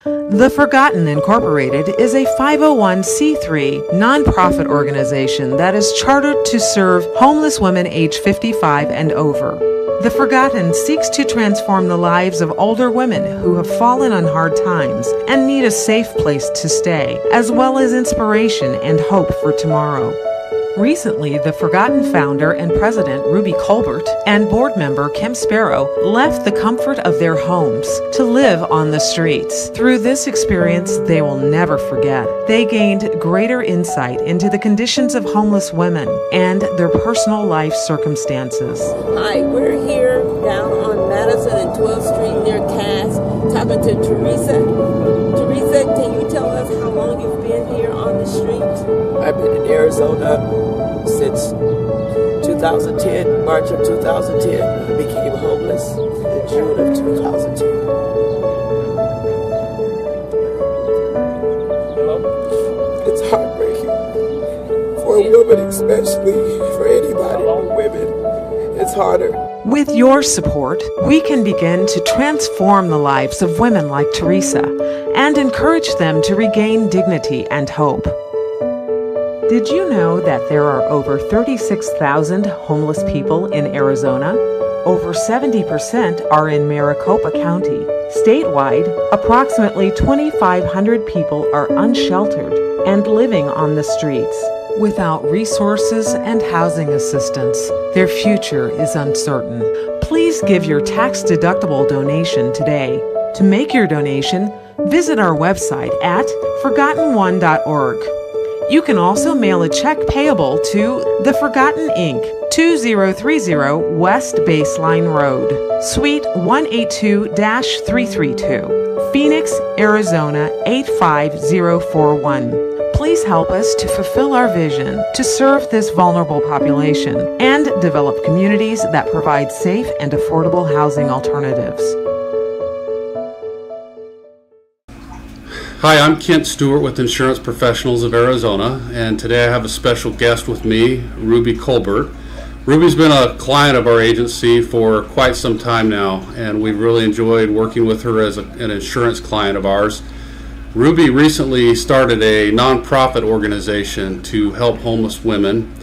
The Forgotten Incorporated is a 501c3 nonprofit organization that is chartered to serve homeless women age 55 and over. The Forgotten seeks to transform the lives of older women who have fallen on hard times and need a safe place to stay, as well as inspiration and hope for tomorrow. Recently, the Forgotten founder and president Ruby Colbert and board member Kim Sparrow left the comfort of their homes to live on the streets. Through this experience they will never forget. They gained greater insight into the conditions of homeless women and their personal life circumstances. Hi, we're here down on Madison and 12th Street near Cass, talking to Teresa. Teresa, can you tell us how long you've been here on the street? I've been in Arizona since 2010, March of 2010. I became homeless in June of 2010. It's heartbreaking for a woman, especially for anybody, women. It's harder. With your support, we can begin to transform the lives of women like Teresa and encourage them to regain dignity and hope. Did you know that there are over 36,000 homeless people in Arizona? Over 70% are in Maricopa County. Statewide, approximately 2,500 people are unsheltered and living on the streets. Without resources and housing assistance, their future is uncertain. Please give your tax-deductible donation today. To make your donation, visit our website at forgottenone.org. You can also mail a check payable to The Forgotten Inc., 2030 West Baseline Road, Suite 182-332, Phoenix, Arizona 85041. Please help us to fulfill our vision to serve this vulnerable population and develop communities that provide safe and affordable housing alternatives. Hi, I'm Kent Stewart with Insurance Professionals of Arizona, and today I have a special guest with me, Ruby Colbert. Ruby's been a client of our agency for quite some time now, and we've really enjoyed working with her as an insurance client of ours. Ruby recently started a nonprofit organization to help homeless women,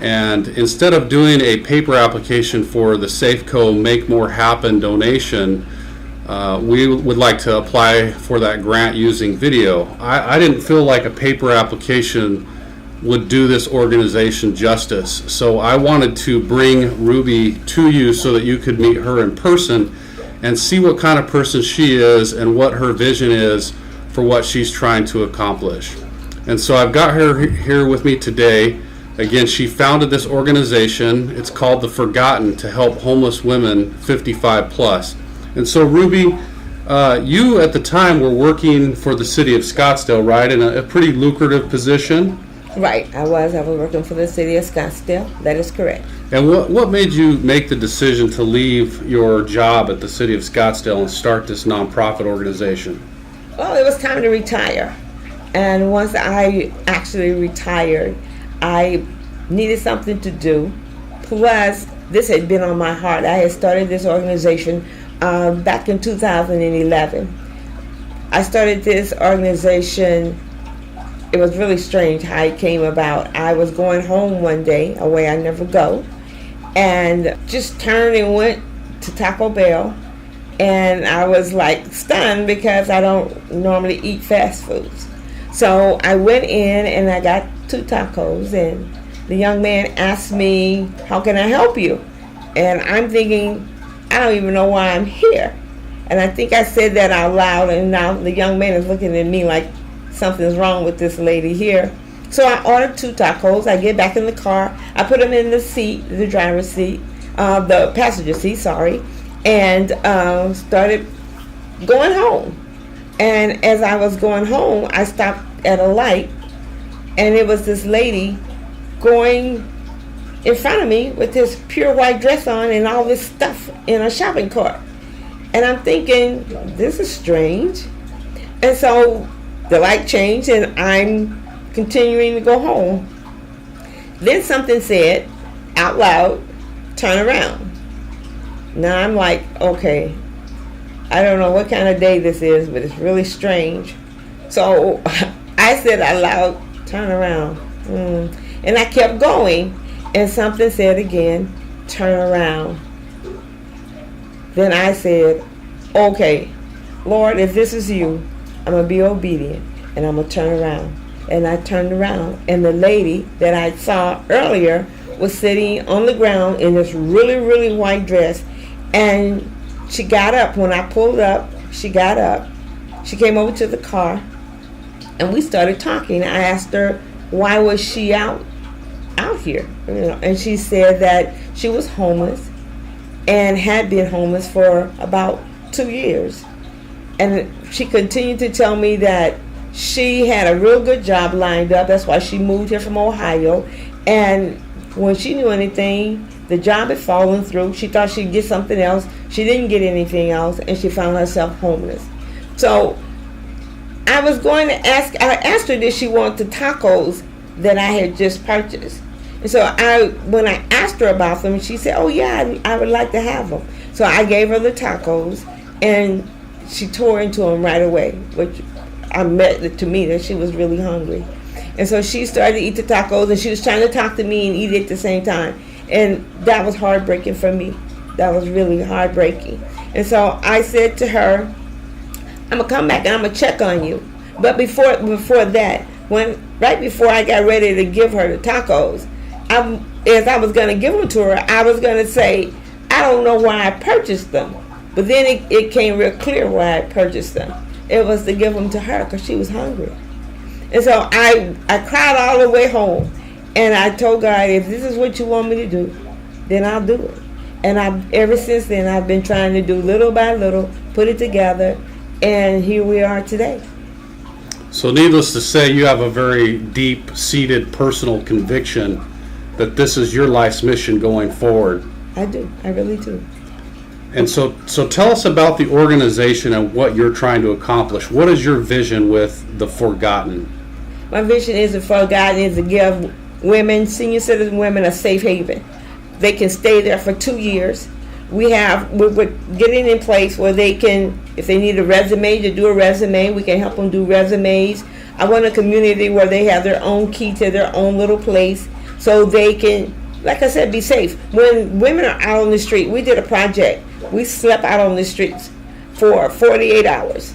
and instead of doing a paper application for the Safeco Make More Happen donation, we would like to apply for that grant using video. I didn't feel like a paper application would do this organization justice, so I wanted to bring Ruby to you so that you could meet her in person and see what kind of person she is and what her vision is for what she's trying to accomplish. And so I've got her here with me today. Again, she founded this organization. It's called The Forgotten, to help homeless women 55 plus. And so, Ruby, you at the time were working for the city of Scottsdale, right, in a pretty lucrative position? Right, I was working for the city of Scottsdale. That is correct. And what made you make the decision to leave your job at the city of Scottsdale and start this nonprofit organization? Well, it was time to retire. And once I actually retired, I needed something to do. Plus, this had been on my heart. I had started this organization back in 2011. I started this organization. It was really strange how it came about. I was going home one day, a way I never go, and just turned and went to Taco Bell, and I was like stunned because I don't normally eat fast foods. So I went in and I got 2 tacos, and the young man asked me, "How can I help you?" And I'm thinking, I don't even know why I'm here. And I think I said that out loud, and now the young man is looking at me like something's wrong with this lady here. So I ordered 2 tacos. I get back in the car. I put them in the seat, the driver's seat, the passenger seat, sorry, and started going home. And as I was going home, I stopped at a light, and it was this lady going in front of me with this pure white dress on and all this stuff in a shopping cart. And I'm thinking, this is strange. And so the light changed and I'm continuing to go home. Then something said out loud, "Turn around." Now I'm like, okay, I don't know what kind of day this is, but it's really strange. So I said out loud, turn around. And I kept going, and something said again, turn around. Then I said, okay, Lord, if this is you, I'm going to be obedient, and I'm going to turn around. And I turned around, and the lady that I saw earlier was sitting on the ground in this really, really white dress, and she got up. When I pulled up, she got up. She came over to the car, and we started talking. I asked her, why was she out here? And she said that she was homeless and had been homeless for about 2 years. And she continued to tell me that she had a real good job lined up. That's why she moved here from Ohio. And when she knew anything, the job had fallen through. She thought she'd get something else. She didn't get anything else, and she found herself homeless. So I asked her, did she want the tacos that I had just purchased? And so when I asked her about them, she said, oh yeah, I would like to have them. So I gave her the tacos, and she tore into them right away, which to me that she was really hungry. And so she started to eat the tacos, and she was trying to talk to me and eat it at the same time. And that was heartbreaking for me. That was really heartbreaking. And so I said to her, I'm going to come back and I'm going to check on you. But before that, right before I got ready to give her the tacos, as I was going to give them to her, I was going to say, I don't know why I purchased them. But then it came real clear why I purchased them. It was to give them to her because she was hungry. And so I cried all the way home. And I told God, if this is what you want me to do, then I'll do it. And ever since then, I've been trying to do little by little, put it together, and here we are today. So needless to say, you have a very deep-seated personal conviction that this is your life's mission going forward. I do. I really do. And so tell us about the organization and what you're trying to accomplish. What is your vision with The Forgotten? My vision is The Forgotten is to give women, senior citizen women, a safe haven. They can stay there for 2 years. We're getting in place where they can, if they need a resume, to do a resume, we can help them do resumes. I want a community where they have their own key to their own little place so they can, like I said, be safe. When women are out on the street, we did a project. We slept out on the streets for 48 hours.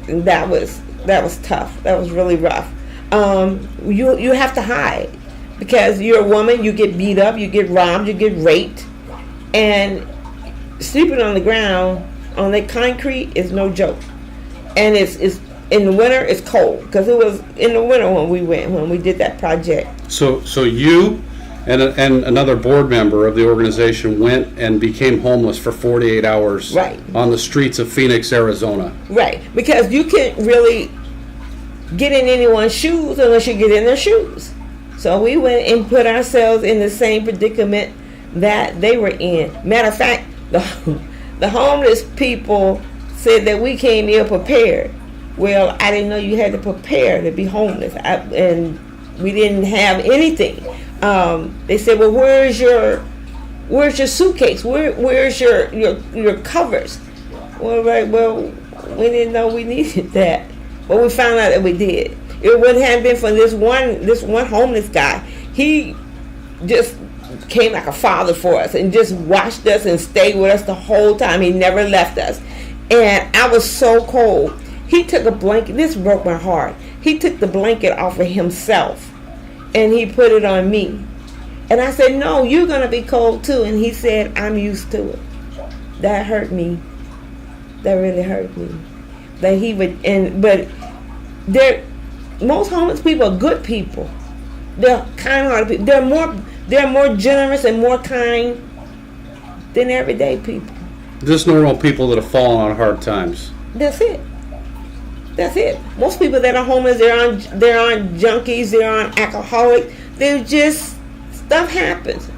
And that was tough. That was really rough. You have to hide because you're a woman. You get beat up, you get robbed, you get raped, and sleeping on the ground on the concrete is no joke. And it's in the winter it's cold because it was in the winter when we did that project. So you and another board member of the organization went and became homeless for 48 hours right on the streets of Phoenix, Arizona. Right, because you can't really get in anyone's shoes unless you get in their shoes. So we went and put ourselves in the same predicament that they were in. Matter of fact, the homeless people said that we came ill prepared. Well, I didn't know you had to prepare to be homeless, and we didn't have anything. They said, well, where's your suitcase? Where's your covers? Well, right, well, we didn't know we needed that. But we found out that we did. It wouldn't have been for this one homeless guy. He just came like a father for us and just watched us and stayed with us the whole time. He never left us. And I was so cold. He took a blanket. This broke my heart. He took the blanket off of himself and he put it on me. And I said, no, you're going to be cold too. And he said, I'm used to it. That hurt me. That really hurt me. That he would, but most homeless people are good people. They're kind-hearted people. They're more generous and more kind than everyday people. Just normal people that have fallen on hard times. That's it. Most people that are homeless, they're on junkies, they're on alcoholic. They're just, stuff happens.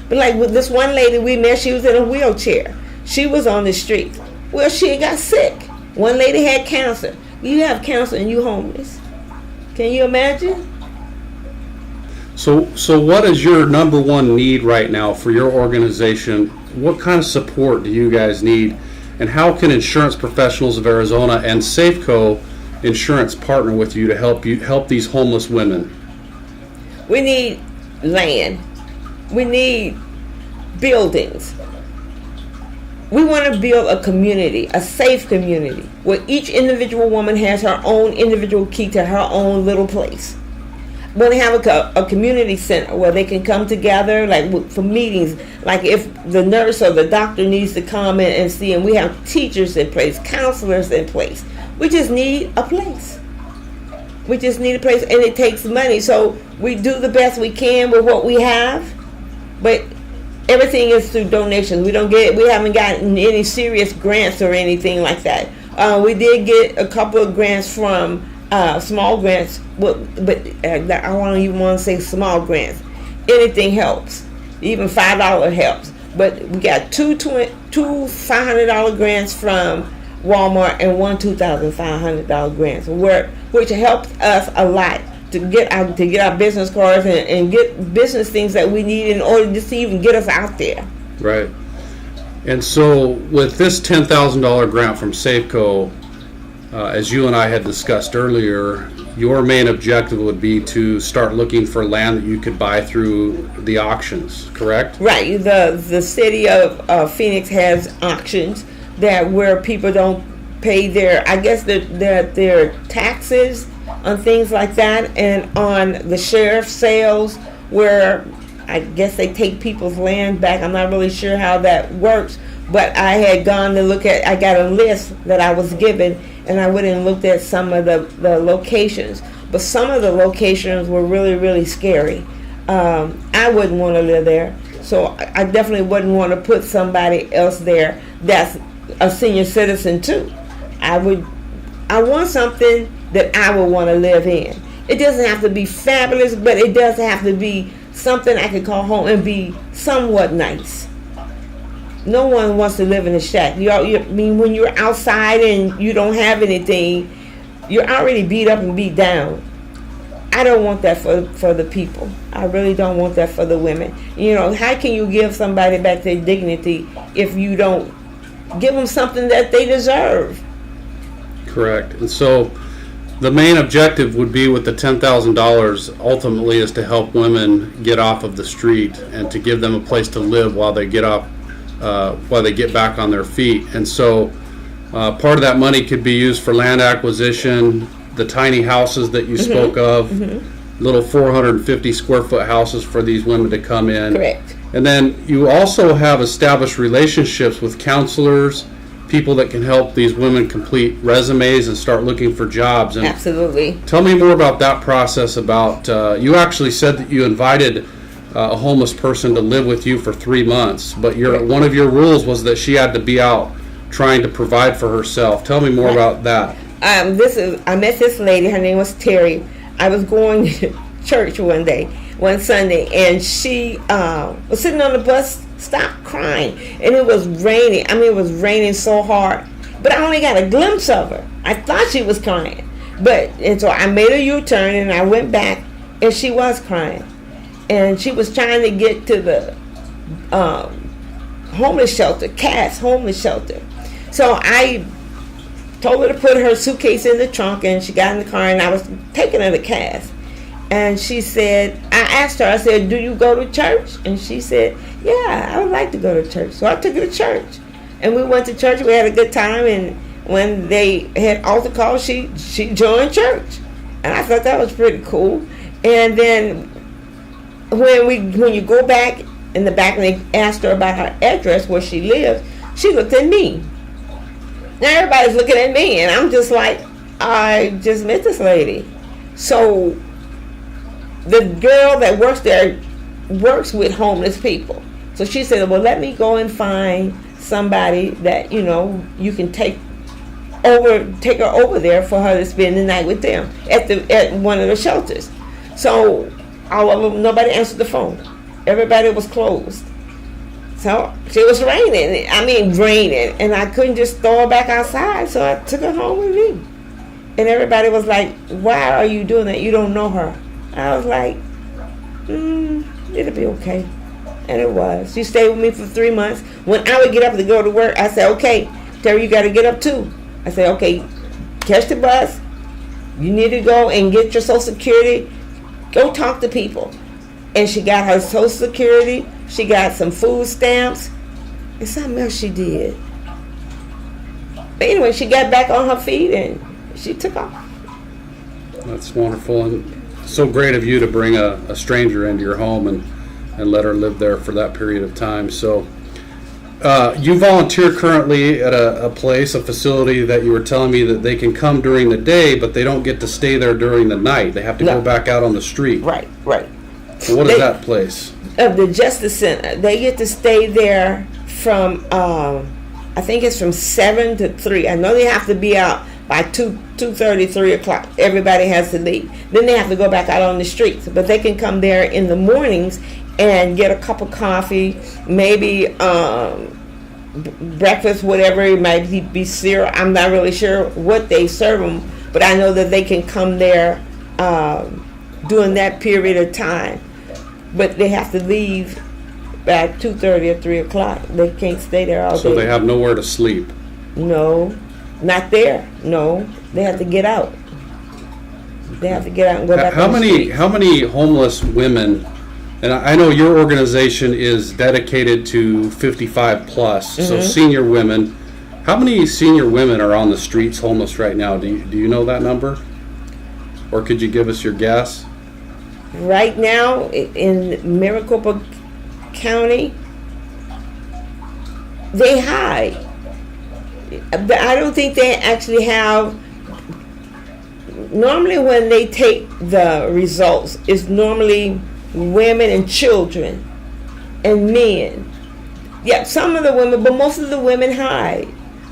But like with this one lady we met, she was in a wheelchair. She was on the street. Well, she got sick. One lady had cancer. You have cancer and you homeless. Can you imagine? So what is your number one need right now for your organization? What kind of support do you guys need And how can Insurance Professionals of Arizona and Safeco Insurance partner with you to help these homeless women? We need land. We need buildings. We want to build a community, a safe community, where each individual woman has her own individual key to her own little place. We want to have a community center where they can come together, like for meetings, like if the nurse or the doctor needs to come in and see, and we have teachers in place, counselors in place. We just need a place. We just need a place, and it takes money. So we do the best we can with what we have, but everything is through donations. We haven't gotten any serious grants or anything like that. We did get a couple of grants from small grants, but I don't even want to say small grants. Anything helps. Even $5 helps. But we got two $500 grants from Walmart and one $2,500 grants, which helps us a lot to get our business cards and get business things that we need in order just to even get us out there. Right. And so with this $10,000 grant from Safeco, as you and I had discussed earlier, your main objective would be to start looking for land that you could buy through the auctions, correct? Right. The city of Phoenix has auctions where people don't pay their taxes on things like that, and on the sheriff's sales where I guess they take people's land back. I'm not really sure how that works, but I had gone to I got a list that I was given, and I went and looked at some of the locations, but some of the locations were really, really scary. I wouldn't want to live there, so I definitely wouldn't want to put somebody else there that's a senior citizen too. I want something that I would want to live in. It doesn't have to be fabulous, but it does have to be something I could call home and be somewhat nice. No one wants to live in a shack. When you're outside and you don't have anything, you're already beat up and beat down. I don't want that for the people. I really don't want that for the women. How can you give somebody back their dignity if you don't give them something that they deserve? Correct. And so the main objective would be with the $10,000 ultimately is to help women get off of the street and to give them a place to live while they get back on their feet. And so part of that money could be used for land acquisition, the tiny houses that you spoke of, little 450 square foot houses for these women to come in. Correct. And then you also have established relationships with counselors, people that can help these women complete resumes and start looking for jobs. And absolutely. Tell me more about that process. You actually said that you invited a homeless person to live with you for 3 months, but one of your rules was that she had to be out trying to provide for herself. Tell me more about that. I met this lady. Her name was Terry. I was going to church one Sunday, and she was sitting on the bus stop crying, and it was raining. It was raining so hard, but I only got a glimpse of her. I thought she was crying, and so I made a U-turn and I went back, and she was crying, and she was trying to get to the homeless shelter, Cass homeless shelter. So I told her to put her suitcase in the trunk, and she got in the car, and I was taking her to Cass. And she said, I asked her, I said, do you go to church? And she said, yeah, I would like to go to church. So I took her to church. And we went to church. We had a good time. And when they had altar call, she joined church. And I thought that was pretty cool. And then when you go back in the back and they asked her about her address where she lives, she looked at me. Now everybody's looking at me. And I'm just like, I just met this lady. So the girl that works there works with homeless people. So she said, well, let me go and find somebody that, you can take her over there for her to spend the night with them at one of the shelters. So all of them, nobody answered the phone. Everybody was closed. So it was raining. Raining. And I couldn't just throw her back outside. So I took her home with me. And everybody was like, why are you doing that? You don't know her. I was like, it'll be okay. And it was. She stayed with me for 3 months. When I would get up to go to work, I said, okay, Terry, you got to get up too. I said, okay, catch the bus. You need to go and get your Social Security. Go talk to people. And she got her Social Security. She got some food stamps. And something else she did. But anyway, she got back on her feet and she took off. That's wonderful, and so great of you to bring a stranger into your home and let her live there for that period of time. So you volunteer currently at a place, a facility that you were telling me that they can come during the day, but they don't get to stay there during the night. They have to go back out on the street. Right. So what is that place? The Justice Center. They get to stay there from, I think it's from 7 to 3. I know they have to be out by 2:30, 3 o'clock. Everybody has to leave. Then they have to go back out on the streets. But they can come there in the mornings and get a cup of coffee, maybe breakfast, whatever. It might be cereal. I'm not really sure what they serve them, but I know that they can come there during that period of time. But they have to leave by 2:30 or 3 o'clock. They can't stay there all day. So they have nowhere to sleep. No, not there. No, they have to get out. They have to get out and go back. How many homeless women? And I know your organization is dedicated to 55 plus, so senior women. How many senior women are on the streets homeless right now? Do you know that number? Or could you give us your guess? Right now in Maricopa County, they hide. I don't think they actually have. Normally when they take the results, it's normally women and children and men. Yeah, some of the women, but most of the women hide.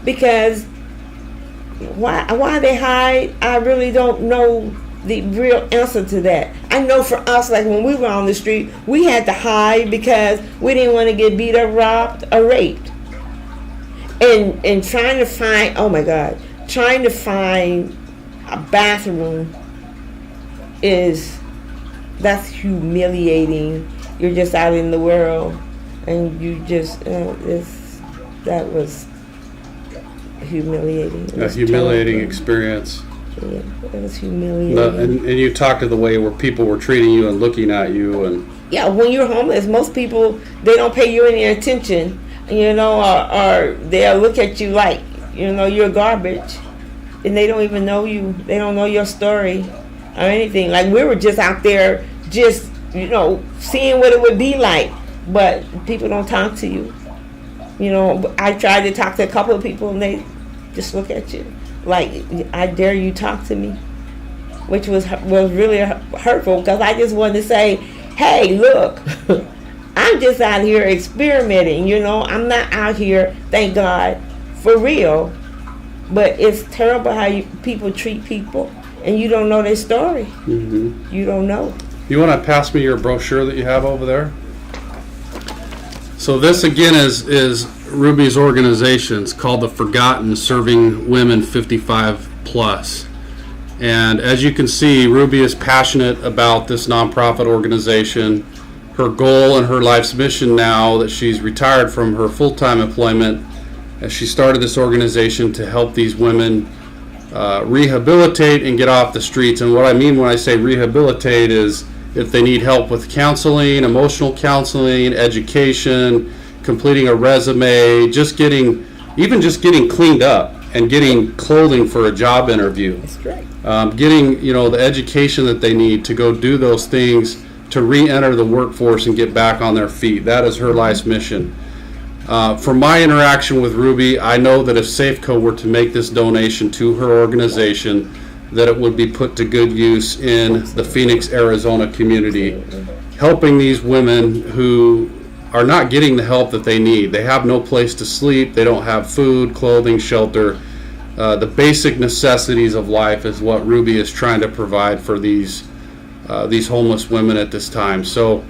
Because why they hide, I really don't know the real answer to that. I know for us, like when we were on the street, we had to hide because we didn't want to get beat up, robbed, or raped. And trying to find, oh my God, trying to find a bathroom that's humiliating. You're just out in the world and you just, that was humiliating. A humiliating experience. Yeah, it was humiliating. And you talked to the way where people were treating you and looking at you. And yeah, when you're homeless, most people, they don't pay you any attention, or they'll look at you like, you're garbage. And they don't even know you. They don't know your story or anything. Like we were just out there just, seeing what it would be like. But people don't talk to you. I tried to talk to a couple of people and they just look at you like, I dare you talk to me, which was really hurtful because I just wanted to say, hey, look, I'm just out here experimenting, I'm not out here, thank God, for real. But it's terrible how people treat people and you don't know their story. Mm-hmm. You don't know. You want to pass me your brochure that you have over there? So this again is Ruby's organization. It's called The Forgotten, Serving Women 55 Plus. And as you can see, Ruby is passionate about this nonprofit organization. Her goal and her life's mission now that she's retired from her full-time employment, as she started this organization to help these women rehabilitate and get off the streets. And what I mean when I say rehabilitate is if they need help with counseling, emotional counseling, education, completing a resume, just getting cleaned up and getting clothing for a job interview. That's great. Getting the education that they need to go do those things to re-enter the workforce and get back on their feet. That is her life's mission. From my interaction with Ruby, I know that if Safeco were to make this donation to her organization, that it would be put to good use in the Phoenix, Arizona community, helping these women who are not getting the help that they need. They have no place to sleep. They don't have food, clothing, shelter. The basic necessities of life is what Ruby is trying to provide for these homeless women at this time. So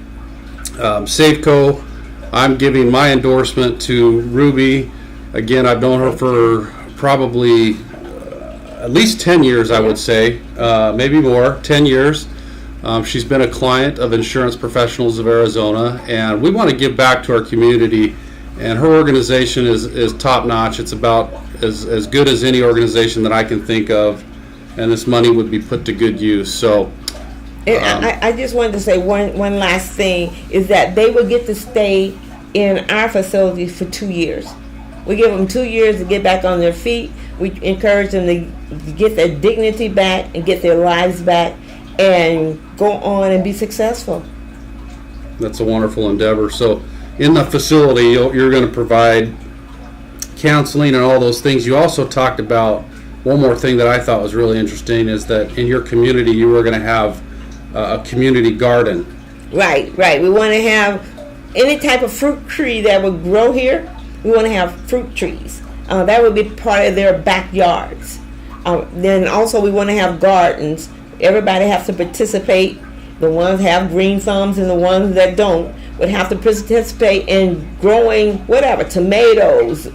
Safeco, I'm giving my endorsement to Ruby. Again, I've known her for probably at least 10 years, I would say, maybe more, 10 years. She's been a client of Insurance Professionals of Arizona, and we want to give back to our community And her organization is top notch. It's about as good as any organization that I can think of, and this money would be put to good use. So And I just wanted to say one last thing is that they will get to stay in our facility for 2 years. We give them 2 years to get back on their feet. We encourage them to get their dignity back and get their lives back and go on and be successful. that's a wonderful endeavor. So in the facility, you're going to provide counseling and all those things. You also talked about one more thing that I thought was really interesting, is that in your community you were going to have a community garden. Right. We want to have any type of fruit tree that would grow here. We want to have fruit trees. That would be part of their backyards. Then also we want to have gardens. Everybody has to participate. The ones have green thumbs and the ones that don't would have to participate in growing whatever, tomatoes,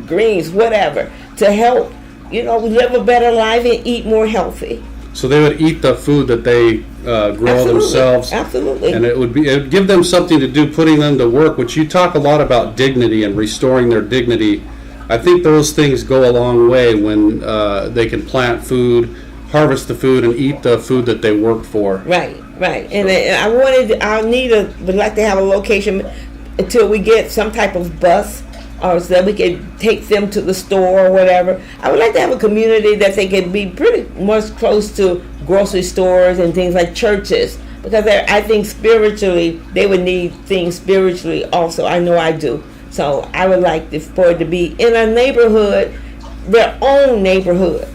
greens, whatever, to help, live a better life and eat more healthy. So they would eat the food that they grow themselves. Absolutely. And it would give them something to do, putting them to work, which you talk a lot about dignity and restoring their dignity. I think those things go a long way when they can plant food, harvest the food, and eat the food that they work for. Right. And would like to have a location until we get some type of bus, or so that we could take them to the store or whatever. I would like to have a community that they could be pretty much close to grocery stores and things like churches, because I think spiritually they would need things spiritually also. I know I do. So I would like for it to be in a neighborhood, their own neighborhood,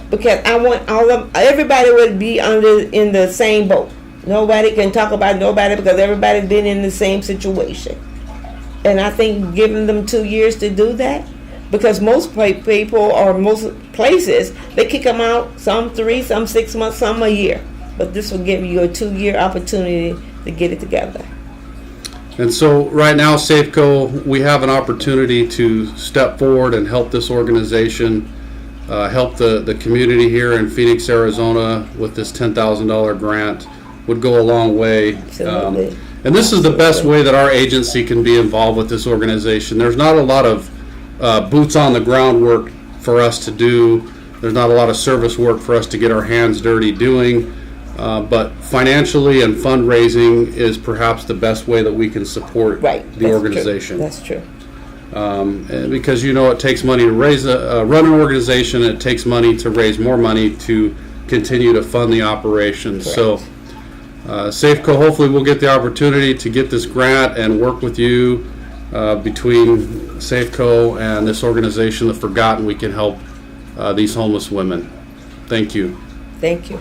because I want everybody would be in the same boat. Nobody can talk about nobody because everybody's been in the same situation. And I think giving them 2 years to do that, because most people or most places, they kick them out, some 3, some 6 months, some a year. But this will give you a 2-year opportunity to get it together. And so right now, Safeco, we have an opportunity to step forward and help this organization, help the community here in Phoenix, Arizona with this $10,000 grant. Would go a long way. Absolutely. And this is the best way that our agency can be involved with this organization. There's not a lot of boots on the ground work for us to do. There's not a lot of service work for us to get our hands dirty doing. But financially and fundraising is perhaps the best way that we can support the organization. True. That's true. Because it takes money to run an organization. It takes money to raise more money to continue to fund the operation. Correct. So Safeco, hopefully we'll get the opportunity to get this grant and work with you between Safeco and this organization, The Forgotten. We can help these homeless women. Thank you. Thank you.